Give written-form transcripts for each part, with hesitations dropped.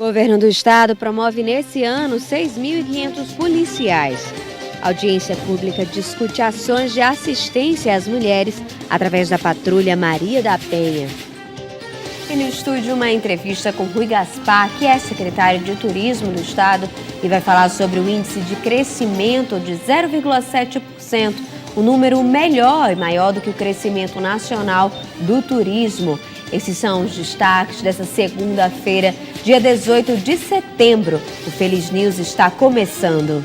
O governo do estado promove nesse ano 6.500 policiais. A audiência pública discute ações de assistência às mulheres através da Patrulha Maria da Penha. E no estúdio, uma entrevista com Rui Gaspar, que é secretário de Turismo do estado, e vai falar sobre o índice de crescimento de 0,7%, um número melhor e maior do que o crescimento nacional do turismo. Esses são os destaques dessa segunda-feira, dia 18 de setembro. O Feliz News está começando.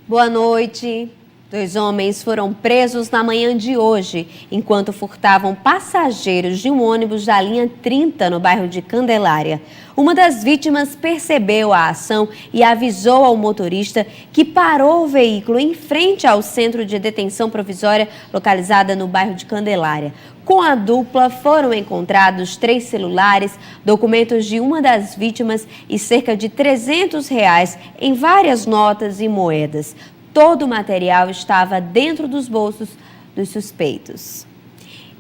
Boa noite. 2 homens foram presos na manhã de hoje, enquanto furtavam passageiros de um ônibus da linha 30 no bairro de Candelária. Uma das vítimas percebeu a ação e avisou ao motorista, que parou o veículo em frente ao centro de detenção provisória localizada no bairro de Candelária. Com a dupla foram encontrados 3 celulares, documentos de uma das vítimas e cerca de R$300 em várias notas e moedas. Todo o material estava dentro dos bolsos dos suspeitos.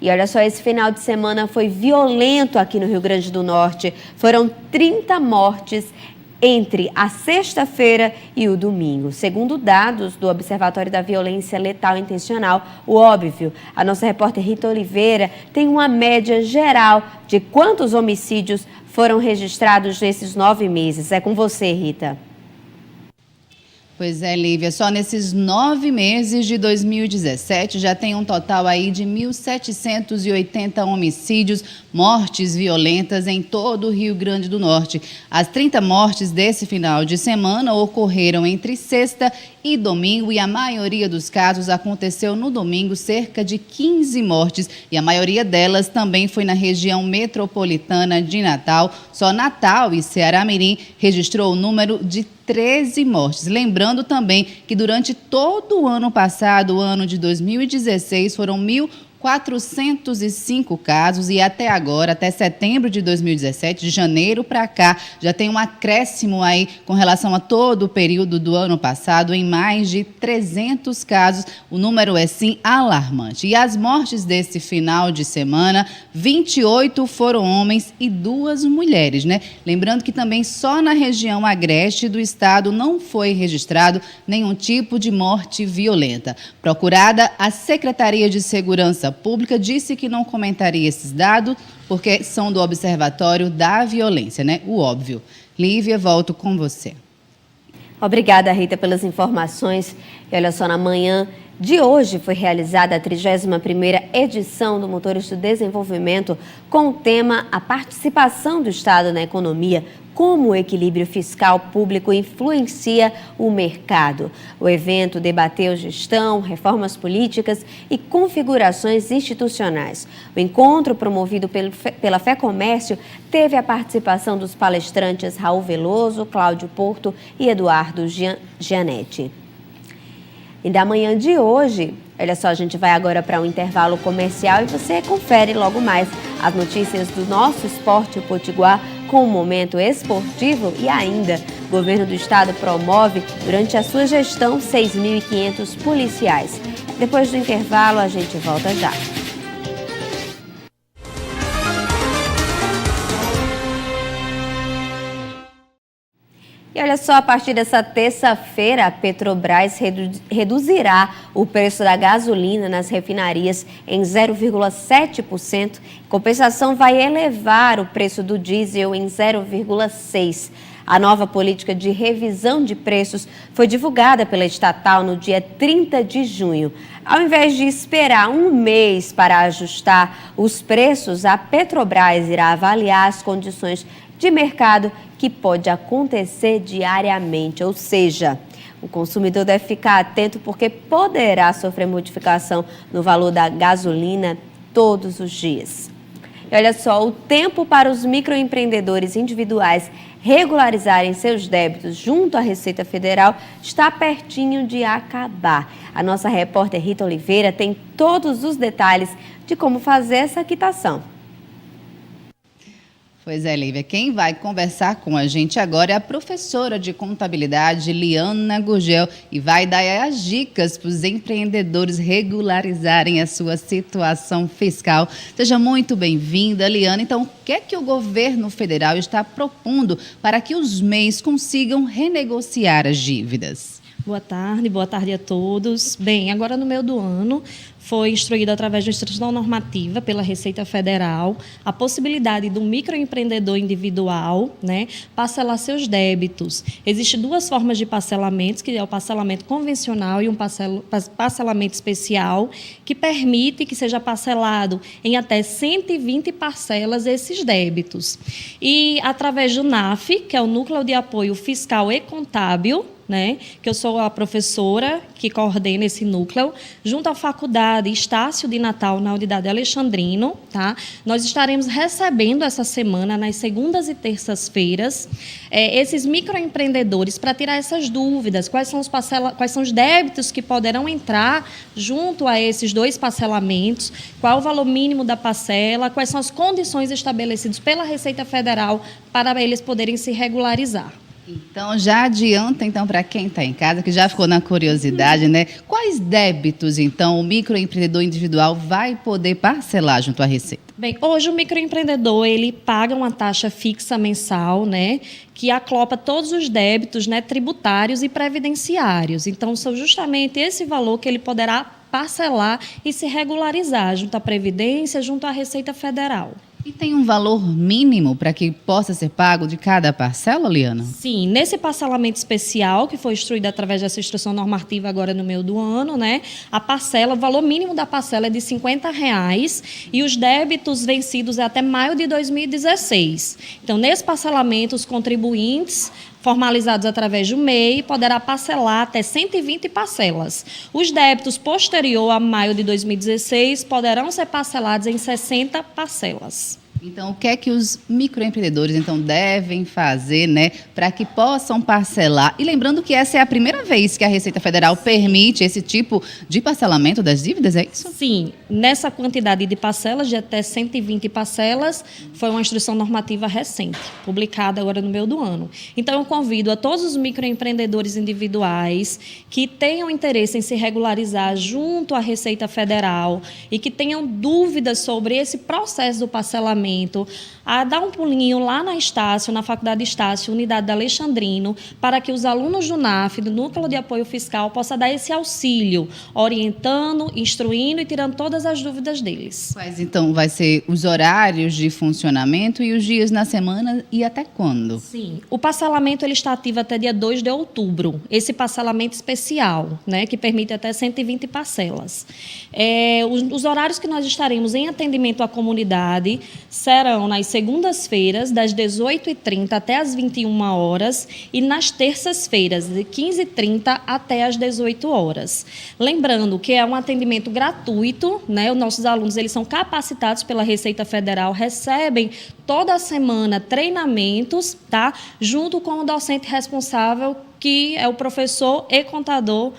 E olha só, esse final de semana foi violento aqui no Rio Grande do Norte. Foram 30 mortes entre a sexta-feira e o domingo. Segundo dados do Observatório da Violência Letal Intencional, o óbvio, a nossa repórter Rita Oliveira tem uma média geral de quantos homicídios foram registrados nesses 9 meses. É com você, Rita. Pois é, Lívia, só nesses 9 meses de 2017 já tem um total aí de 1.780 homicídios, mortes violentas em todo o Rio Grande do Norte. As 30 mortes desse final de semana ocorreram entre sexta e domingo e a maioria dos casos aconteceu no domingo, cerca de 15 mortes, e a maioria delas também foi na região metropolitana de Natal. Só Natal e Ceará-Mirim registrou o número de 13 mortes. Lembrando também que durante todo o ano passado, o ano de 2016, foram 1.405 casos e até agora, até setembro de 2017, de janeiro para cá, já tem um acréscimo aí com relação a todo o período do ano passado, em mais de 300 casos. O número é sim alarmante. E as mortes desse final de semana, 28 foram homens e 2 mulheres, né? Lembrando que também só na região agreste do estado não foi registrado nenhum tipo de morte violenta. Procurada, a Secretaria de Segurança Pública disse que não comentaria esses dados porque são do Observatório da Violência, né? O óbvio. Lívia, volto com você. Obrigada, Rita, pelas informações. E olha só, na manhã de hoje foi realizada a 31ª edição do Motores do Desenvolvimento com o tema A Participação do Estado na Economia, como o equilíbrio fiscal público influencia o mercado. O evento debateu gestão, reformas políticas e configurações institucionais. O encontro, promovido pela FEComércio, teve a participação dos palestrantes Raul Veloso, Cláudio Porto e Eduardo Gianetti. E da manhã de hoje, olha só, a gente vai agora para um intervalo comercial e você confere logo mais as notícias do nosso esporte potiguar com o Momento Esportivo. E ainda, o governo do estado promove, durante a sua gestão, 6.500 policiais. Depois do intervalo, a gente volta já. E olha só, a partir dessa terça-feira, a Petrobras reduzirá o preço da gasolina nas refinarias em 0,7%. Em compensação, vai elevar o preço do diesel em 0,6%. A nova política de revisão de preços foi divulgada pela estatal no dia 30 de junho. Ao invés de esperar um mês para ajustar os preços, a Petrobras irá avaliar as condições de mercado que pode acontecer diariamente, ou seja, o consumidor deve ficar atento porque poderá sofrer modificação no valor da gasolina todos os dias. E olha só, o tempo para os microempreendedores individuais regularizarem seus débitos junto à Receita Federal está pertinho de acabar. A nossa repórter Rita Oliveira tem todos os detalhes de como fazer essa quitação. Pois é, Lívia, quem vai conversar com a gente agora é a professora de contabilidade, Liana Gurgel, e vai dar as dicas para os empreendedores regularizarem a sua situação fiscal. Seja muito bem-vinda, Liana. Então, o que é que o governo federal está propondo para que os MEIs consigam renegociar as dívidas? Boa tarde a todos. Bem, agora no meio do ano foi instruído através de uma instrução normativa pela Receita Federal a possibilidade do microempreendedor individual, parcelar seus débitos. Existem duas formas de parcelamentos, que é o parcelamento convencional e um parcelamento especial, que permite que seja parcelado em até 120 parcelas esses débitos. E através do NAF, que é o Núcleo de Apoio Fiscal e Contábil, que eu sou a professora que coordena esse núcleo, junto à Faculdade Estácio de Natal, na Unidade Alexandrino, nós estaremos recebendo essa semana, nas segundas e terças-feiras, esses microempreendedores para tirar essas dúvidas, quais são os débitos que poderão entrar junto a esses dois parcelamentos, qual o valor mínimo da parcela, quais são as condições estabelecidas pela Receita Federal para eles poderem se regularizar. Então, já adianta, para quem está em casa, que já ficou na curiosidade, quais débitos, então, o microempreendedor individual vai poder parcelar junto à Receita? Bem, hoje o microempreendedor, ele paga uma taxa fixa mensal, que aclopa todos os débitos, tributários e previdenciários. Então, são justamente esse valor que ele poderá parcelar e se regularizar junto à Previdência, junto à Receita Federal. E tem um valor mínimo para que possa ser pago de cada parcela, Liana? Sim, nesse parcelamento especial, que foi instruído através dessa instrução normativa agora no meio do ano, a parcela, o valor mínimo da parcela é de R$50 e os débitos vencidos é até maio de 2016. Então, nesse parcelamento, os contribuintes formalizados através do MEI, poderá parcelar até 120 parcelas. Os débitos posterior a maio de 2016 poderão ser parcelados em 60 parcelas. Então, o que é que os microempreendedores devem fazer, para que possam parcelar? E lembrando que essa é a primeira vez que a Receita Federal permite esse tipo de parcelamento das dívidas, é isso? Sim, nessa quantidade de parcelas, de até 120 parcelas, foi uma instrução normativa recente, publicada agora no meio do ano. Então, eu convido a todos os microempreendedores individuais que tenham interesse em se regularizar junto à Receita Federal e que tenham dúvidas sobre esse processo do parcelamento, a dar um pulinho lá na Estácio, na Faculdade Estácio, Unidade da Alexandrino, para que os alunos do NAF, do Núcleo de Apoio Fiscal, possam dar esse auxílio, orientando, instruindo e tirando todas as dúvidas deles. Quais, então, vai ser os horários de funcionamento e os dias na semana e até quando? Sim, o parcelamento ele está ativo até dia 2 de outubro, esse parcelamento especial, que permite até 120 parcelas. Os horários que nós estaremos em atendimento à comunidade serão nas segundas-feiras, das 18h30 até as 21 horas, e nas terças-feiras, de 15h30 até as 18 horas. Lembrando que é um atendimento gratuito, os nossos alunos eles são capacitados pela Receita Federal, recebem toda semana treinamentos, junto com o docente responsável, que é o professor e contador,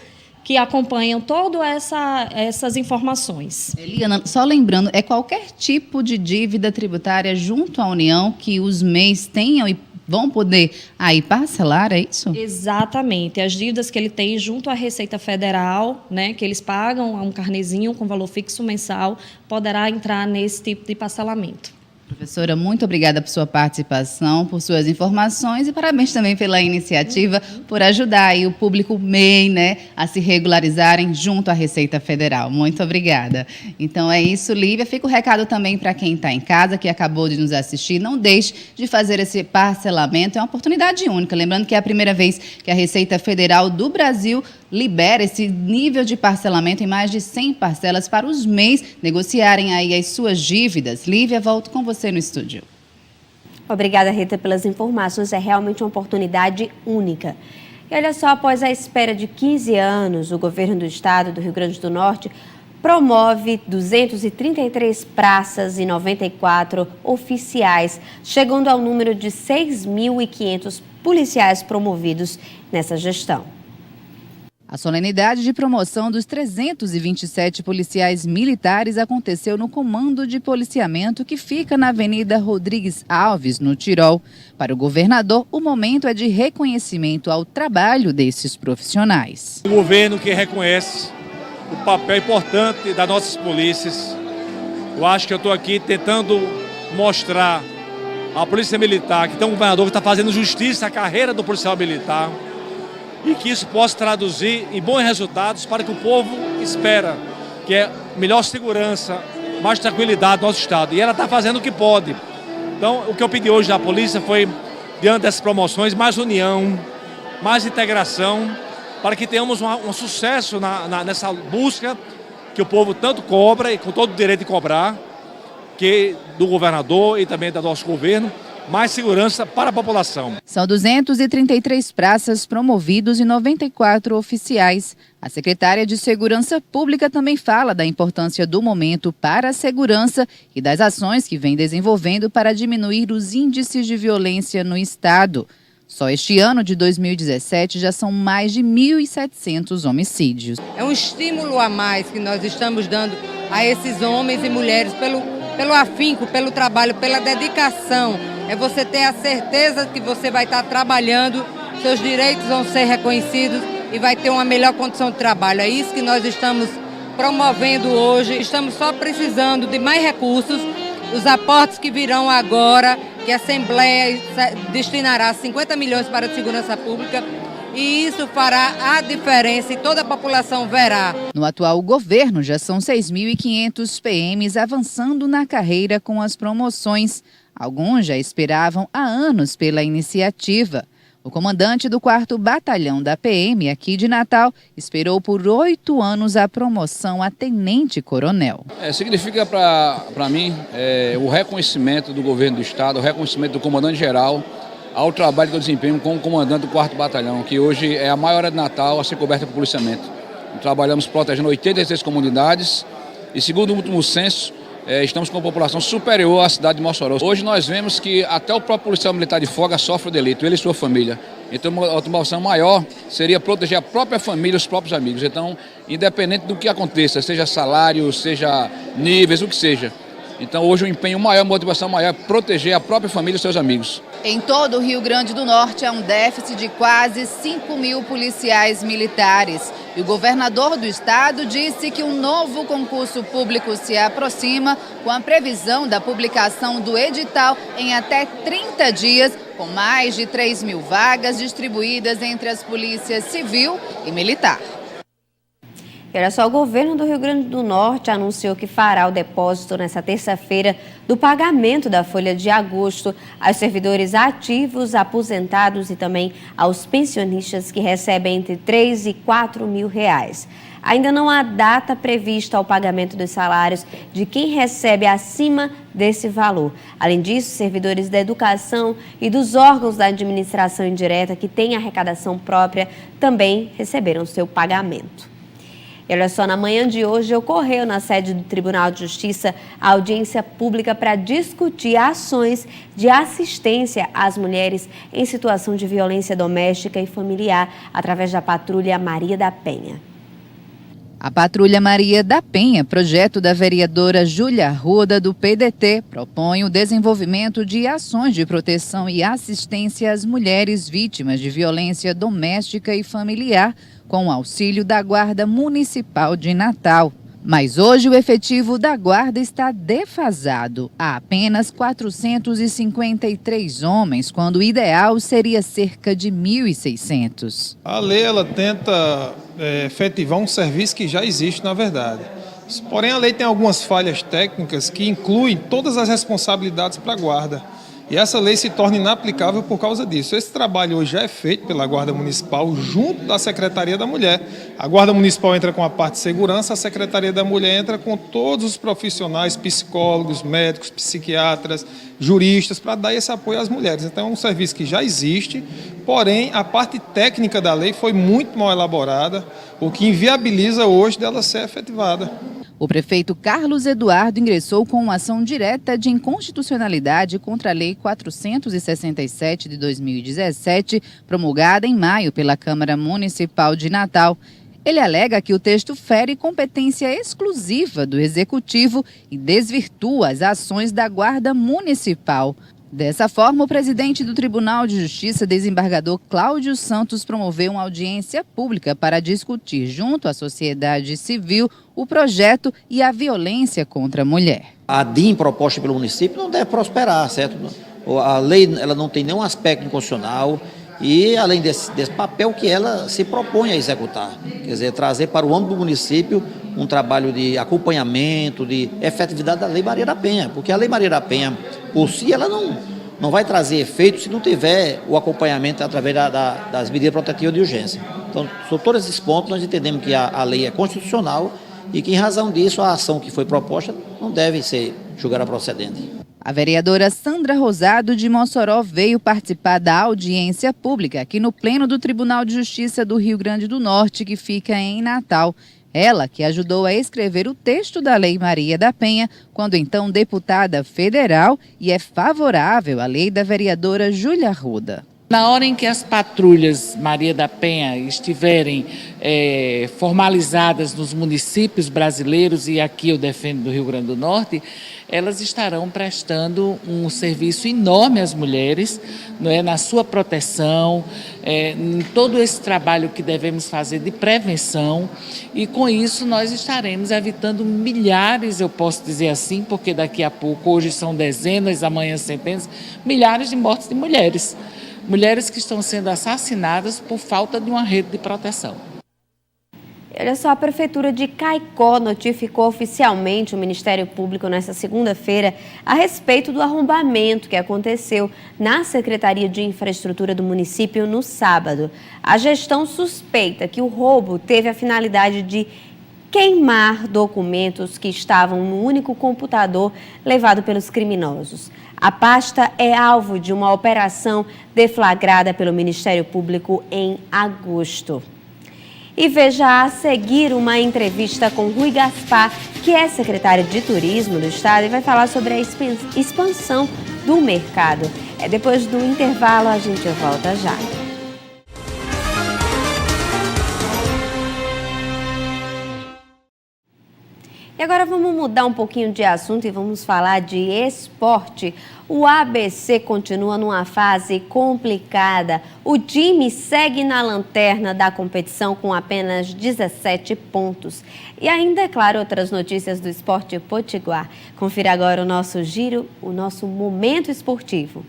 que acompanham todas essas informações. Eliana, só lembrando, é qualquer tipo de dívida tributária junto à União que os MEIs tenham e vão poder aí parcelar, é isso? Exatamente. As dívidas que ele tem junto à Receita Federal, que eles pagam um carnezinho com valor fixo mensal, poderá entrar nesse tipo de parcelamento. Professora, muito obrigada por sua participação, por suas informações e parabéns também pela iniciativa, por ajudar aí o público MEI, a se regularizarem junto à Receita Federal. Muito obrigada. Então é isso, Lívia. Fica o recado também para quem está em casa, que acabou de nos assistir. Não deixe de fazer esse parcelamento, é uma oportunidade única. Lembrando que é a primeira vez que a Receita Federal do Brasil libera esse nível de parcelamento em mais de 100 parcelas para os MEIs negociarem aí as suas dívidas. Lívia, volto com você no estúdio. Obrigada, Rita, pelas informações. É realmente uma oportunidade única. E olha só, após a espera de 15 anos, o governo do estado do Rio Grande do Norte promove 233 praças e 94 oficiais, chegando ao número de 6.500 policiais promovidos nessa gestão. A solenidade de promoção dos 327 policiais militares aconteceu no Comando de Policiamento, que fica na Avenida Rodrigues Alves, no Tirol. Para o governador, o momento é de reconhecimento ao trabalho desses profissionais. O governo que reconhece o papel importante das nossas polícias. Eu acho que eu estou aqui tentando mostrar à Polícia Militar que tem um governador que está fazendo justiça à carreira do policial militar, e que isso possa traduzir em bons resultados para que o povo espera, que é melhor segurança, mais tranquilidade no nosso estado. E ela está fazendo o que pode. Então, o que eu pedi hoje da polícia foi, diante dessas promoções, mais união, mais integração, para que tenhamos um sucesso nessa busca que o povo tanto cobra, e com todo o direito de cobrar, que do governador e também do nosso governo, mais segurança para a população. São 233 praças promovidos e 94 oficiais. A secretária de Segurança Pública também fala da importância do momento para a segurança e das ações que vem desenvolvendo para diminuir os índices de violência no estado. Só este ano de 2017 já são mais de 1.700 homicídios. É um estímulo a mais que nós estamos dando a esses homens e mulheres pelo afinco, pelo trabalho, pela dedicação. É você ter a certeza que você vai estar trabalhando, seus direitos vão ser reconhecidos e vai ter uma melhor condição de trabalho. É isso que nós estamos promovendo hoje. Estamos só precisando de mais recursos. Os aportes que virão agora, que a Assembleia destinará 50 milhões para a segurança pública, e isso fará a diferença e toda a população verá. No atual governo, já são 6.500 PMs avançando na carreira com as promoções. Alguns já esperavam há anos pela iniciativa. O comandante do 4º Batalhão da PM aqui de Natal esperou por 8 anos a promoção a tenente-coronel. Significa para mim o reconhecimento do governo do estado, o reconhecimento do comandante-geral ao trabalho que eu desempenho como comandante do 4º Batalhão, que hoje é a maior área de Natal a ser coberta por policiamento. Trabalhamos protegendo 86 comunidades e, segundo o último censo, estamos com uma população superior à cidade de Mossoró. Hoje nós vemos que até o próprio policial militar de folga sofre o delito, ele e sua família. Então uma automação maior seria proteger a própria família e os próprios amigos. Então, independente do que aconteça, seja salário, seja níveis, o que seja. Então hoje o empenho maior, a motivação maior é proteger a própria família e seus amigos. Em todo o Rio Grande do Norte há um déficit de quase 5.000 policiais militares. E o governador do estado disse que um novo concurso público se aproxima, com a previsão da publicação do edital em até 30 dias, com mais de 3.000 vagas distribuídas entre as polícias civil e militar. E olha só, o governo do Rio Grande do Norte anunciou que fará o depósito nesta terça-feira do pagamento da folha de agosto aos servidores ativos, aposentados e também aos pensionistas que recebem entre 3 e 4 mil reais. Ainda não há data prevista ao pagamento dos salários de quem recebe acima desse valor. Além disso, servidores da educação e dos órgãos da administração indireta que têm arrecadação própria também receberam seu pagamento. E olha só, na manhã de hoje ocorreu na sede do Tribunal de Justiça a audiência pública para discutir ações de assistência às mulheres em situação de violência doméstica e familiar através da Patrulha Maria da Penha. A Patrulha Maria da Penha, projeto da vereadora Júlia Arruda, do PDT, propõe o desenvolvimento de ações de proteção e assistência às mulheres vítimas de violência doméstica e familiar, com o auxílio da Guarda Municipal de Natal. Mas hoje o efetivo da Guarda está defasado. Há apenas 453 homens, quando o ideal seria cerca de 1.600. A lei ela tenta efetivar um serviço que já existe, na verdade. Porém, a lei tem algumas falhas técnicas que incluem todas as responsabilidades para a Guarda. E essa lei se torna inaplicável por causa disso. Esse trabalho hoje já é feito pela Guarda Municipal junto da Secretaria da Mulher. A Guarda Municipal entra com a parte de segurança, a Secretaria da Mulher entra com todos os profissionais, psicólogos, médicos, psiquiatras, juristas, para dar esse apoio às mulheres. Então é um serviço que já existe, porém a parte técnica da lei foi muito mal elaborada, o que inviabiliza hoje dela ser efetivada. O O prefeito Carlos Eduardo ingressou com uma ação direta de inconstitucionalidade contra a Lei 467 de 2017, promulgada em maio pela Câmara Municipal de Natal. Ele alega que o texto fere competência exclusiva do Executivo e desvirtua as ações da Guarda Municipal. Dessa forma, o presidente do Tribunal de Justiça, desembargador Cláudio Santos, promoveu uma audiência pública para discutir, junto à sociedade civil, o projeto e a violência contra a mulher. A DIN proposta pelo município não deve prosperar, certo? A lei ela não tem nenhum aspecto inconstitucional e, além desse papel que ela se propõe a executar, quer dizer, trazer para o âmbito do município um trabalho de acompanhamento, de efetividade da Lei Maria da Penha, porque a Lei Maria da Penha, por si, ela não vai trazer efeito se não tiver o acompanhamento através das medidas protetivas de urgência. Então, sobre todos esses pontos, nós entendemos que a lei é constitucional e que, em razão disso, a ação que foi proposta não deve ser julgada procedente. A vereadora Sandra Rosado, de Mossoró, veio participar da audiência pública aqui no Pleno do Tribunal de Justiça do Rio Grande do Norte, que fica em Natal. Ela que ajudou a escrever o texto da Lei Maria da Penha, quando então deputada federal, e é favorável à lei da vereadora Júlia Arruda. Na hora em que as patrulhas Maria da Penha estiverem formalizadas nos municípios brasileiros, e aqui eu defendo do Rio Grande do Norte, elas estarão prestando um serviço enorme às mulheres, não é, na sua proteção, em todo esse trabalho que devemos fazer de prevenção, e com isso nós estaremos evitando milhares, eu posso dizer assim, porque daqui a pouco, hoje são dezenas, amanhã centenas, milhares de mortes de mulheres. Mulheres que estão sendo assassinadas por falta de uma rede de proteção. Olha só, a Prefeitura de Caicó notificou oficialmente o Ministério Público nesta segunda-feira a respeito do arrombamento que aconteceu na Secretaria de Infraestrutura do município no sábado. A gestão suspeita que o roubo teve a finalidade de queimar documentos que estavam no único computador levado pelos criminosos. A pasta é alvo de uma operação deflagrada pelo Ministério Público em agosto. E veja a seguir uma entrevista com Rui Gaspar, que é secretário de Turismo do Estado e vai falar sobre a expansão do mercado. Depois do intervalo, a gente volta já. E agora vamos mudar um pouquinho de assunto e vamos falar de esporte. O ABC continua numa fase complicada. O time segue na lanterna da competição com apenas 17 pontos. E ainda, é claro, outras notícias do esporte potiguar. Confira agora o nosso giro, o nosso momento esportivo.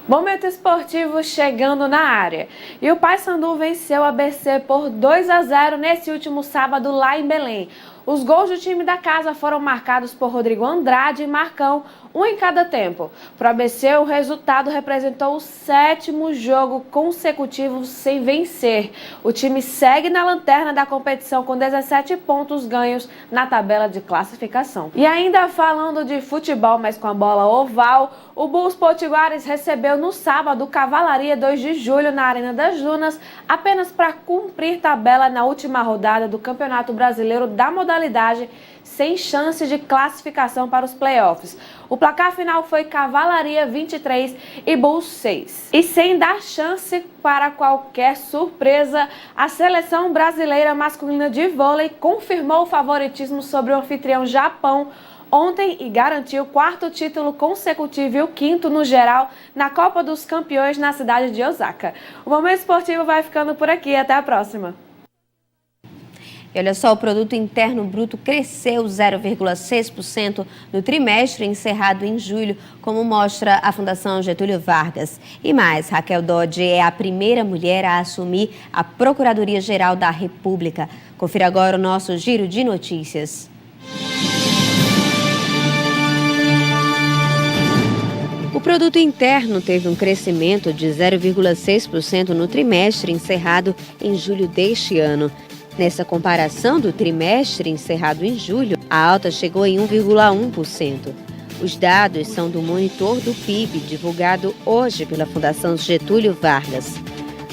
Momento esportivo chegando na área. E o Paysandu venceu o ABC por 2-0 nesse último sábado lá em Belém. Os gols do time da casa foram marcados por Rodrigo Andrade e Marcão, um em cada tempo. Para o ABC, o resultado representou o 7º jogo consecutivo sem vencer. O time segue na lanterna da competição com 17 pontos ganhos na tabela de classificação. E ainda falando de futebol, mas com a bola oval, o Bulls Potiguares recebeu no sábado o Cavalaria 2 de Julho na Arena das Dunas, apenas para cumprir tabela na última rodada do Campeonato Brasileiro da modalidade, sem chance de classificação para os playoffs. O placar final foi Cavalaria 23 e Bulls 6. E sem dar chance para qualquer surpresa, a seleção brasileira masculina de vôlei confirmou o favoritismo sobre o anfitrião Japão ontem e garantiu o 4º título consecutivo e o 5º no geral na Copa dos Campeões na cidade de Osaka. O Momento Esportivo vai ficando por aqui. Até a próxima. E olha só, o Produto Interno Bruto cresceu 0,6% no trimestre encerrado em julho, como mostra a Fundação Getúlio Vargas. E mais, Raquel Dodge é a primeira mulher a assumir a Procuradoria-Geral da República. Confira agora o nosso giro de notícias. O Produto Interno teve um crescimento de 0,6% no trimestre encerrado em julho deste ano. Nessa comparação do trimestre encerrado em julho, a alta chegou em 1,1%. Os dados são do monitor do PIB, divulgado hoje pela Fundação Getúlio Vargas.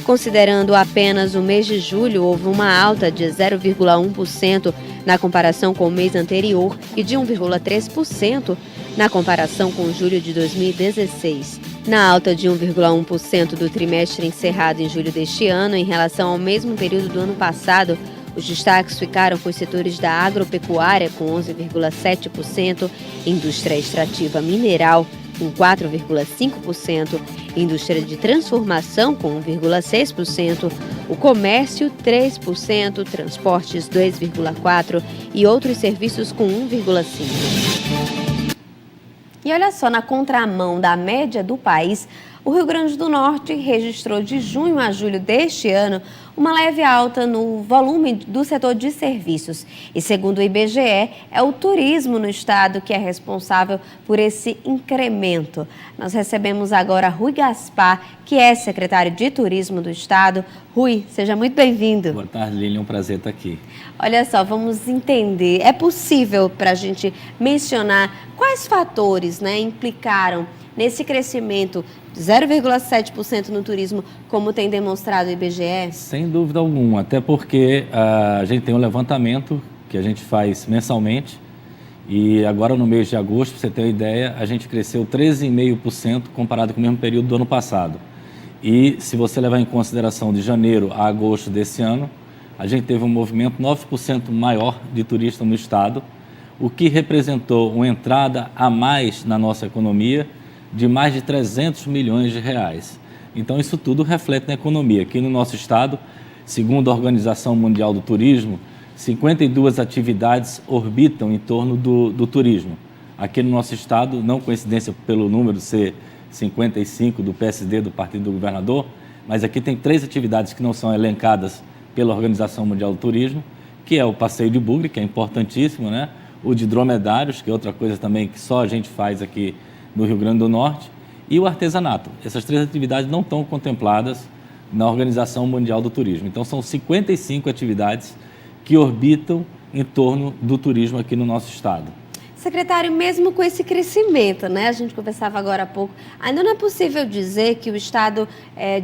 Considerando apenas o mês de julho, houve uma alta de 0,1% na comparação com o mês anterior e de 1,3% na comparação com julho de 2016. Na alta de 1,1% do trimestre encerrado em julho deste ano, em relação ao mesmo período do ano passado, os destaques ficaram com os setores da agropecuária, com 11,7%, indústria extrativa mineral, com 4,5%, indústria de transformação, com 1,6%, o comércio, 3%, transportes, 2,4% e outros serviços, com 1,5%. E olha só, na contramão da média do país, o Rio Grande do Norte registrou de junho a julho deste ano uma leve alta no volume do setor de serviços. E segundo o IBGE, é o turismo no estado que é responsável por esse incremento. Nós recebemos agora Rui Gaspar, que é secretário de Turismo do estado. Rui, seja muito bem-vindo. Boa tarde, Lilian, é um prazer estar aqui. Olha só, vamos entender. É possível para a gente mencionar quais fatores, implicaram nesse crescimento de 0,7% no turismo, como tem demonstrado o IBGE? Sem dúvida alguma, até porque a gente tem um levantamento que a gente faz mensalmente e agora no mês de agosto, para você ter uma ideia, a gente cresceu 13,5% comparado com o mesmo período do ano passado. E se você levar em consideração de janeiro a agosto desse ano, a gente teve um movimento 9% maior de turistas no estado, o que representou uma entrada a mais na nossa economia de mais de 300 milhões de reais. Então, isso tudo reflete na economia. Aqui no nosso estado, segundo a Organização Mundial do Turismo, 52 atividades orbitam em torno do turismo. Aqui no nosso estado, não coincidência pelo número ser 55 do PSD, do Partido do Governador, mas aqui tem 3 atividades que não são elencadas pela Organização Mundial do Turismo, que é o passeio de bugre, que é importantíssimo, o de dromedários, que é outra coisa também que só a gente faz aqui no Rio Grande do Norte, e o artesanato. Essas 3 atividades não estão contempladas na Organização Mundial do Turismo. Então, são 55 atividades que orbitam em torno do turismo aqui no nosso estado. Secretário, mesmo com esse crescimento, a gente conversava agora há pouco, ainda não é possível dizer que o estado,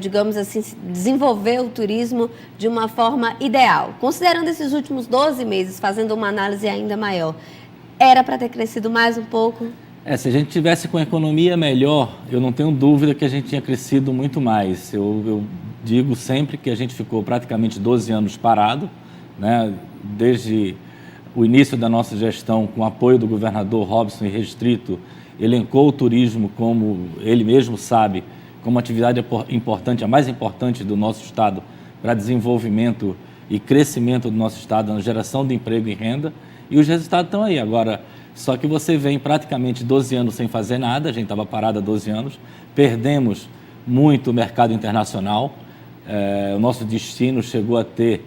digamos assim, desenvolveu o turismo de uma forma ideal. Considerando esses últimos 12 meses, fazendo uma análise ainda maior, era para ter crescido mais um pouco? Se a gente tivesse com a economia melhor, eu não tenho dúvida que a gente tinha crescido muito mais. Eu digo sempre que a gente ficou praticamente 12 anos parado, desde o início da nossa gestão, com o apoio do governador Robson e Restrito, elencou o turismo, como ele mesmo sabe, como atividade importante, a mais importante do nosso estado para desenvolvimento e crescimento do nosso estado, na geração de emprego e renda, e os resultados estão aí. Agora, só que você vem praticamente 12 anos sem fazer nada, a gente estava parado há 12 anos, perdemos muito o mercado internacional, o nosso destino chegou a ter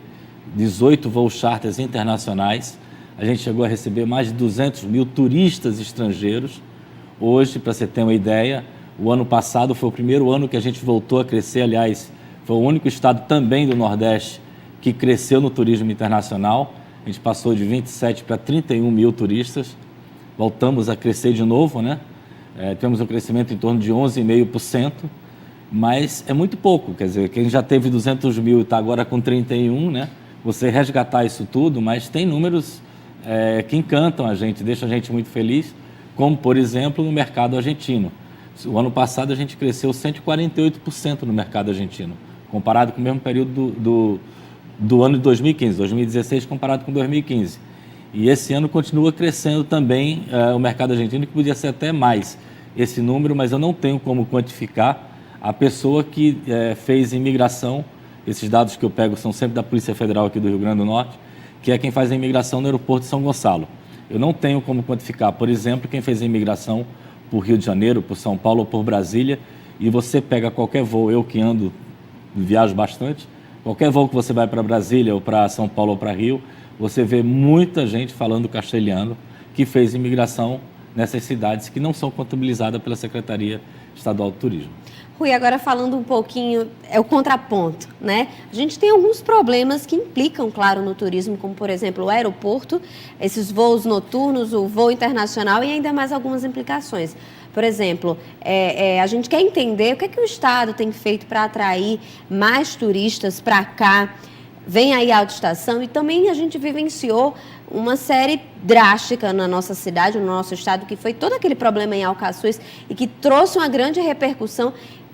18 voos charters internacionais, a gente chegou a receber mais de 200 mil turistas estrangeiros. Hoje, para você ter uma ideia, o ano passado foi o primeiro ano que a gente voltou a crescer, aliás, foi o único estado também do Nordeste que cresceu no turismo internacional, a gente passou de 27 para 31 mil turistas, voltamos a crescer de novo, temos um crescimento em torno de 11,5%, mas é muito pouco, quer dizer, quem já teve 200 mil e está agora com 31, você resgatar isso tudo, mas tem números que encantam a gente, deixam a gente muito feliz, como, por exemplo, no mercado argentino. O ano passado a gente cresceu 148% no mercado argentino, comparado com o mesmo período do ano de 2015, 2016 comparado com 2015. E esse ano continua crescendo também o mercado argentino, que podia ser até mais esse número, mas eu não tenho como quantificar a pessoa que fez imigração. Esses dados que eu pego são sempre da Polícia Federal aqui do Rio Grande do Norte, que é quem faz a imigração no aeroporto de São Gonçalo. Eu não tenho como quantificar, por exemplo, quem fez a imigração por Rio de Janeiro, por São Paulo ou por Brasília, e você pega qualquer voo, eu que viajo bastante, qualquer voo que você vai para Brasília ou para São Paulo ou para Rio, você vê muita gente falando castelhano que fez imigração nessas cidades que não são contabilizadas pela Secretaria Estadual do Turismo. Rui, agora falando um pouquinho, é o contraponto, né? A gente tem alguns problemas que implicam, claro, no turismo, como, por exemplo, o aeroporto, esses voos noturnos, o voo internacional e ainda mais algumas implicações. Por exemplo, a gente quer entender o que é que o Estado tem feito para atrair mais turistas para cá. Vem aí a autoestação e também a gente vivenciou uma série drástica na nossa cidade, no nosso estado, que foi todo aquele problema em Alcaçuz e que trouxe uma grande repercussão,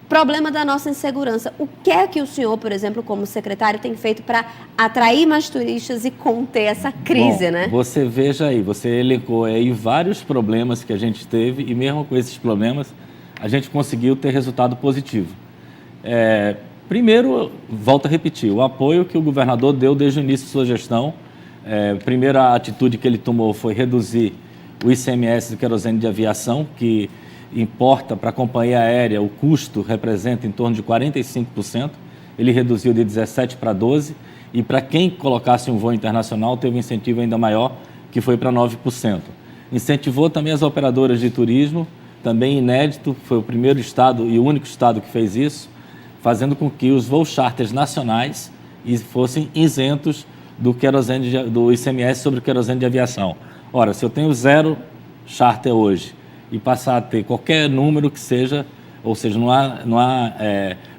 problema da nossa insegurança. O que é que o senhor, por exemplo, como secretário, tem feito para atrair mais turistas e conter essa crise, né? Você veja aí, você elencou aí vários problemas que a gente teve e mesmo com esses problemas a gente conseguiu ter resultado positivo. Primeiro, volto a repetir, o apoio que o governador deu desde o início de sua gestão. A primeira atitude que ele tomou foi reduzir o ICMS do querosene de aviação, que importa para a companhia aérea, o custo representa em torno de 45%. Ele reduziu de 17% para 12%, e para quem colocasse um voo internacional teve um incentivo ainda maior, que foi para 9%. Incentivou também as operadoras de turismo, também inédito, foi o primeiro estado e o único estado que fez isso, fazendo com que os voos charters nacionais fossem isentos do ICMS sobre o querosene de aviação. Ora, se eu tenho 0 charter hoje e passar a ter qualquer número que seja, ou seja, não há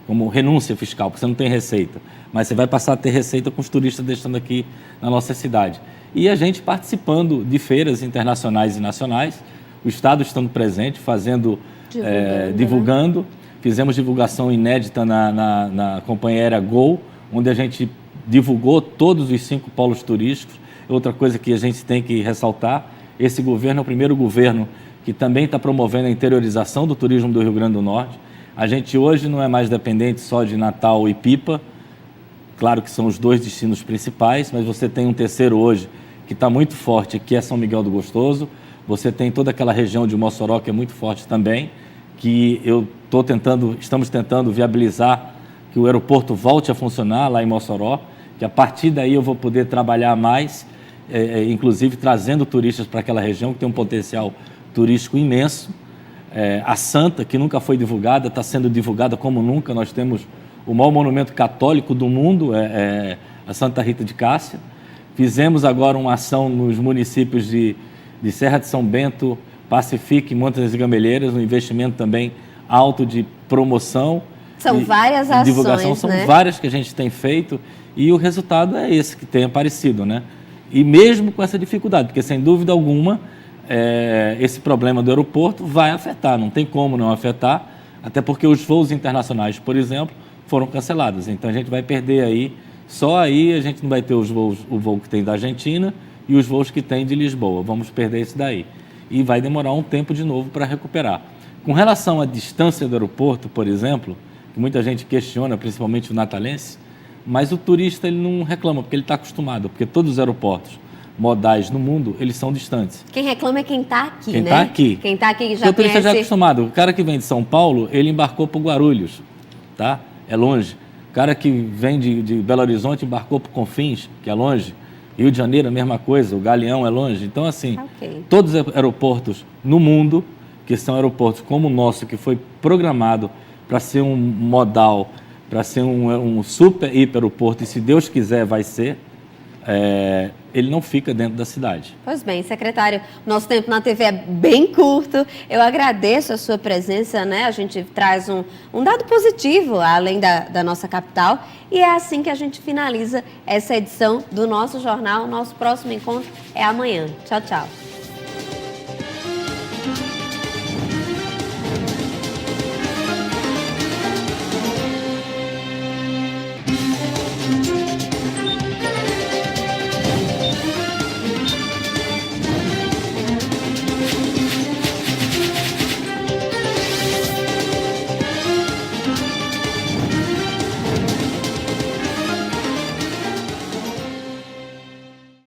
como renúncia fiscal, porque você não tem receita, mas você vai passar a ter receita com os turistas deixando aqui na nossa cidade. E a gente participando de feiras internacionais e nacionais, o Estado estando presente, divulgando. Fizemos divulgação inédita na companhia aérea Gol, onde a gente divulgou todos os 5 polos turísticos. Outra coisa que a gente tem que ressaltar, esse governo é o primeiro governo que também está promovendo a interiorização do turismo do Rio Grande do Norte. A gente hoje não é mais dependente só de Natal e Pipa, claro que são os 2 destinos principais, mas você tem um terceiro hoje que está muito forte, que é São Miguel do Gostoso. Você tem toda aquela região de Mossoró que é muito forte também, que estamos tentando viabilizar que o aeroporto volte a funcionar lá em Mossoró, que a partir daí eu vou poder trabalhar mais, inclusive trazendo turistas para aquela região que tem um potencial turístico imenso. A Santa, que nunca foi divulgada, está sendo divulgada como nunca. Nós temos o maior monumento católico do mundo, a Santa Rita de Cássia. Fizemos agora uma ação nos municípios de Serra de São Bento, Pacifique, Montes e Gameleiras, um investimento também alto de promoção. São várias ações, divulgação, são várias que a gente tem feito e o resultado é esse que tem aparecido, né? E mesmo com essa dificuldade, porque sem dúvida alguma esse problema do aeroporto vai afetar, não tem como não afetar, até porque os voos internacionais, por exemplo, foram cancelados. Então a gente vai perder aí, só aí a gente não vai ter o voo que tem da Argentina e os voos que tem de Lisboa. Vamos perder esse daí. E vai demorar um tempo de novo para recuperar. Com relação à distância do aeroporto, por exemplo, que muita gente questiona, principalmente o natalense, mas o turista ele não reclama, porque ele está acostumado, porque todos os aeroportos modais no mundo, eles são distantes. Quem reclama é quem está aqui, Quem né? está aqui. Quem está aqui já o turista já é conhece... acostumado. O cara que vem de São Paulo, ele embarcou para Guarulhos, tá? É longe. O cara que vem de Belo Horizonte embarcou para Confins, que é longe. Rio de Janeiro, a mesma coisa, o Galeão é longe. Então, assim, todos os aeroportos no mundo, que são aeroportos como o nosso, que foi programado para ser um modal, para ser um super hiper aeroporto, e se Deus quiser vai ser, ele não fica dentro da cidade. Pois bem, secretário, nosso tempo na TV é bem curto. Eu agradeço a sua presença, né? A gente traz um dado positivo, além da nossa capital. E é assim que a gente finaliza essa edição do nosso jornal. Nosso próximo encontro é amanhã. Tchau, tchau.